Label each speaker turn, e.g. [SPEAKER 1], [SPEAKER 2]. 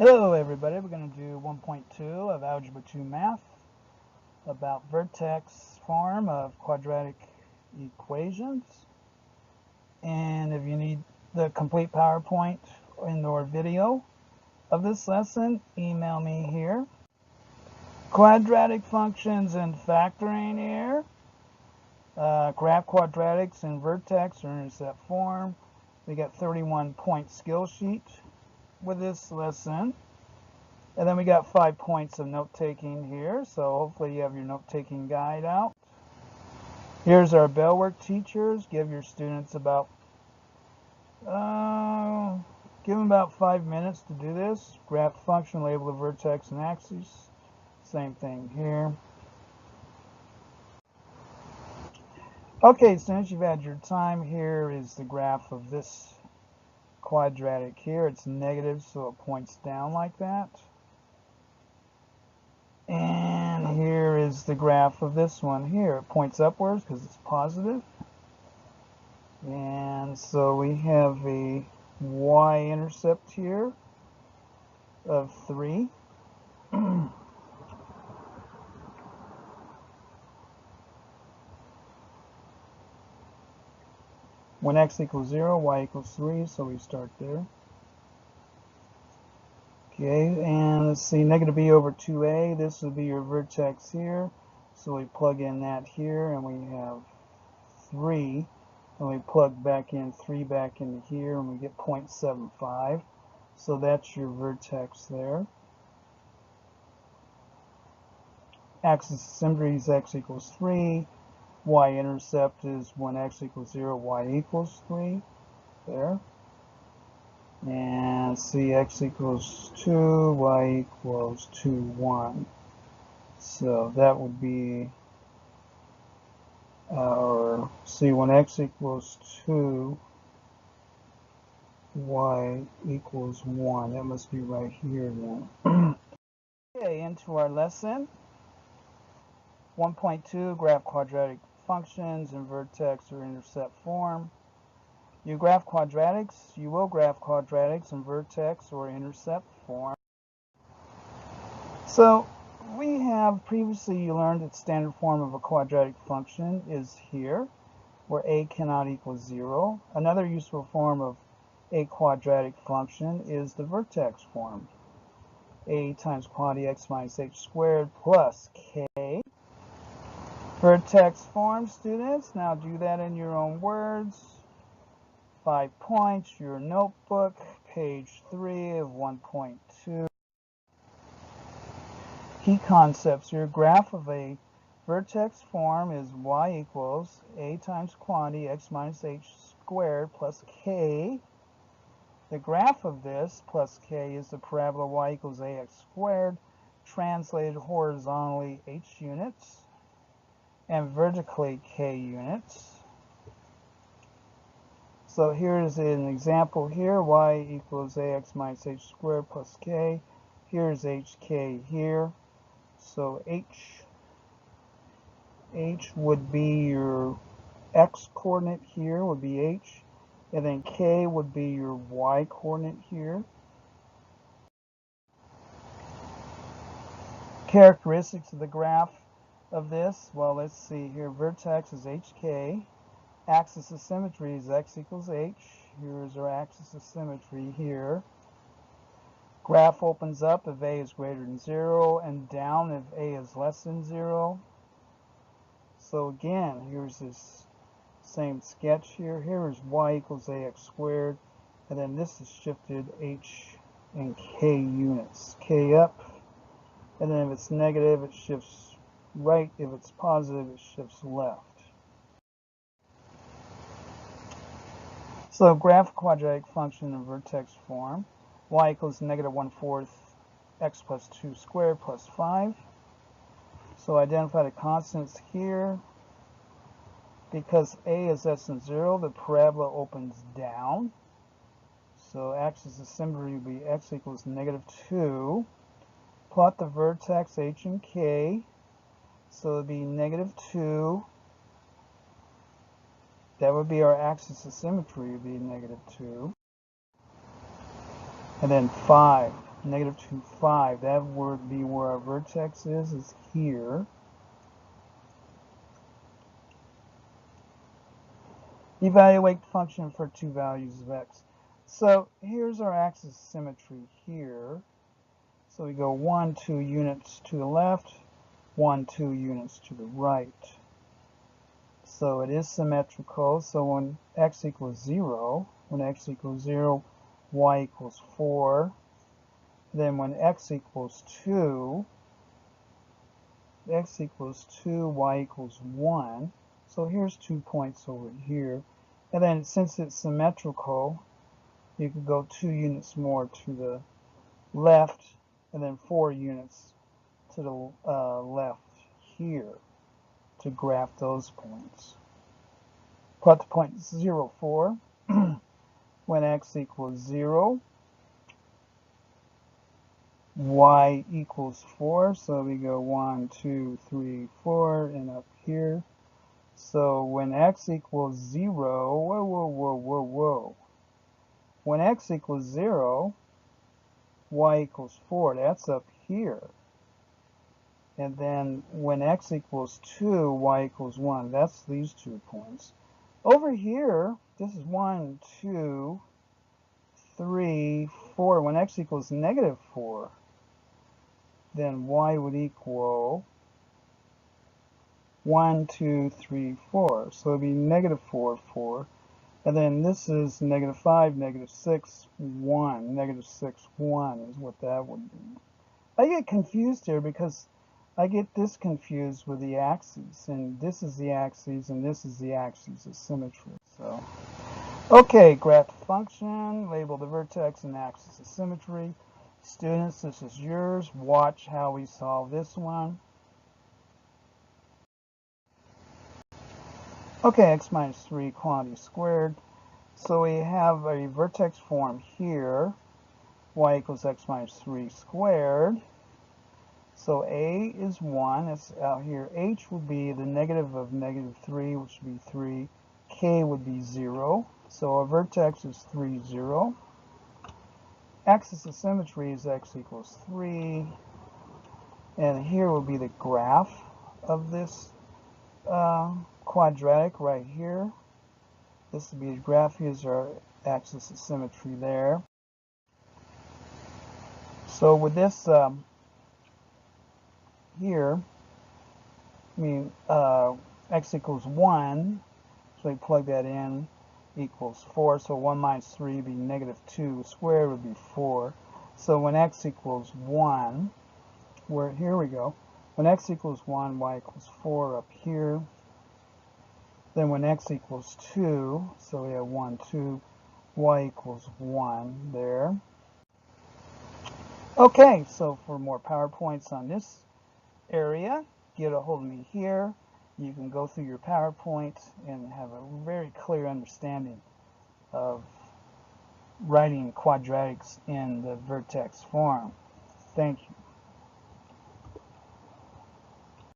[SPEAKER 1] Hello everybody, we're going to do 1.2 of Algebra 2 Math about Vertex form of quadratic equations. And if you need the complete PowerPoint and/or video of this lesson, email me here. Quadratic functions and factoring here. Graph quadratics in Vertex or Intercept form. We got 31-point skill sheet with this lesson, and then we got 5 points of note-taking here, so hopefully you have your note-taking guide out. Here's our bell work teachers. Give your students about 5 minutes to do this. Graph the function, label the vertex and axis. Same thing here. Okay, as soon as you've had your time, here is the graph of this quadratic here. It's negative, so it points down like that. And here is the graph of this one here. It points upwards because it's positive. And so we have a y-intercept here of 3. When x equals 0, y equals 3, so we start there. Okay, and let's see, negative b over 2a, this would be your vertex here. So we plug in that here, and we have 3. And we plug back in 3 back into here, and we get 0.75. So that's your vertex there. Axis of symmetry is x equals 3. Y-intercept is when x equals 0, y equals 3. There. And see, x equals 2, y equals 2, 1. So that would be our, see, when x equals 2, y equals 1. That must be right here then. Okay, into our lesson. 1.2, graph quadratic functions in vertex or intercept form. You graph quadratics, you will graph quadratics in vertex or intercept form. So we have previously learned that standard form of a quadratic function is here, where a cannot equal 0. Another useful form of a quadratic function is the vertex form. A times quantity x minus h squared plus k. Vertex form, students. Now do that in your own words. 5 points, your notebook, page 3 of 1.2. Key concepts. Your graph of a vertex form is y equals a times quantity x minus h squared plus k. The graph of this plus k is the parabola y equals ax squared, translated horizontally h units and vertically k units. So here is an example here, y equals ax minus h squared plus k. Here's hk here. So h would be your x coordinate here, would be h. And then k would be your y coordinate here. Characteristics of the graph of this, well, let's see here. Vertex is hk. Axis of symmetry is x equals h. Here's our axis of symmetry here. Graph opens up if a is greater than 0 and down if a is less than 0. So again, here's this same sketch here. Here is y equals ax squared, and then this is shifted h and k units. K up, and then if it's negative, it shifts right. If it's positive, it shifts left. So graph quadratic function in vertex form. Y equals negative 1/4 x plus 2 squared plus 5. So identify the constants here. Because a is less than 0, the parabola opens down. So axis of symmetry would be x equals negative 2. Plot the vertex h and k. So it would be negative 2. That would be our axis of symmetry, would be negative 2. And then 5. negative 2, 5. That would be where our vertex is here. Evaluate the function for two values of x. So here's our axis symmetry here. So we go 1, 2 units to the left, 1, 2 units to the right. So it is symmetrical. So when x equals 0, y equals 4. Then when x equals 2, y equals 1. So here's 2 points over here. And then since it's symmetrical, you could go 2 units more to the left, and then 4 units to the left here to graph those points. Plot the point 0, 4. When x equals 0, y equals 4. So we go 1, 2, 3, 4, and up here. So when x equals 0, whoa. When x equals 0, y equals 4. That's up here. And then when x equals 2, y equals 1. That's these 2 points. Over here, this is 1, 2, 3, 4. When x equals negative 4, then y would equal 1, 2, 3, 4. So it would be negative 4, 4. And then this is negative 5, negative 6, 1. Negative 6, 1 is what that would be. I get confused here because I get this confused with the axes. And this is the axes, and this is the axes of symmetry. So, okay, graph the function, label the vertex and axis of symmetry. Students, this is yours. Watch how we solve this one. Okay, x minus 3 quantity squared. So we have a vertex form here. Y equals x minus 3 squared. So a is 1. It's out here. H would be the negative of negative 3, which would be 3. K would be 0. So our vertex is 3, 0. Axis of symmetry is x equals 3. And here will be the graph of this quadratic right here. This would be the graph. Here's our axis of symmetry there. So with this here, x equals 1, so we plug that in, equals 4. So 1 minus 3 would be negative 2 squared would be 4. So when x equals 1, here we go. When x equals 1, y equals 4 up here. Then when x equals 2, so we have 1, 2, y equals 1 there. Okay, so for more PowerPoints on this area, get a hold of me here. You can go through your PowerPoint and have a very clear understanding of writing quadratics in the vertex form. Thank you.